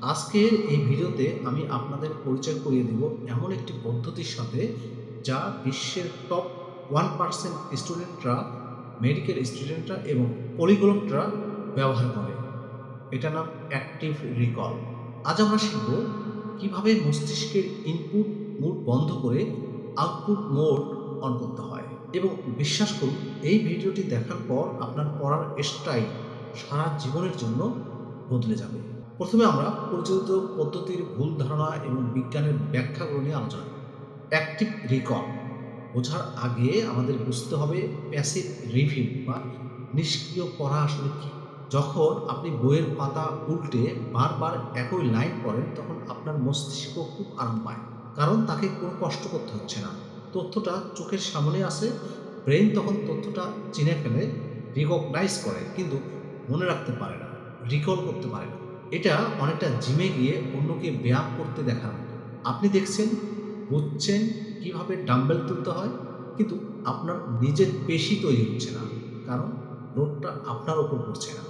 আজকের এই ভিডিওতে আমি আপনাদের পরিচয় করিয়ে দেব এমন একটি পদ্ধতির সাথে যা বিশ্বের টপ 1% স্টুডেন্টরা, মেডিকেল স্টুডেন্টরা এবং পলিগ্লটরা ব্যবহার করে। এটার নাম অ্যাক্টিভ রিকল। আজ আমরা শিখব কিভাবে মস্তিষ্কের ইনপুট মোড বন্ধ করে আউটপুট মোড অন করতে হয়। এবং বিশ্বাস করুন, এই ভিডিওটি দেখার পর আপনার পড়ার স্টাইল সারা জীবনের জন্য বদলে যাবে। প্রথমে আমরা পরিচালিত পদ্ধতির ভুল ধারণা এবং বিজ্ঞানের ব্যাখ্যাগুলো নিয়ে আলোচনা করব। অ্যাক্টিভ রিকল বোঝার আগে আমাদের বুঝতে হবে প্যাসিভ রিভিউ বা নিষ্ক্রিয় পড়া আসলে কি। যখন আপনি বইয়ের পাতা উল্টে বারবার একই লাইন পড়েন, তখন আপনার মস্তিষ্ক খুব আরাম পায়, কারণ তাকে কোনো কষ্ট করতে হচ্ছে না। তথ্যটা চোখের সামনে আসে, ব্রেন তখন তথ্যটা চিনে ফেলে, রিকগনাইজ করে, কিন্তু মনে রাখতে পারে না, রিকল করতে পারে না। এটা অনেকটা জিমে গিয়ে অন্যকে ব্যায়াম করতে দেখার মতো। আপনি দেখছেন, বুঝছেন কিভাবে ডাম্বেল তুলতে হয়, কিন্তু আপনার নিজের পেশি তৈরি হচ্ছে না, কারণ লোডটা আপনার ওপর পড়ছে না।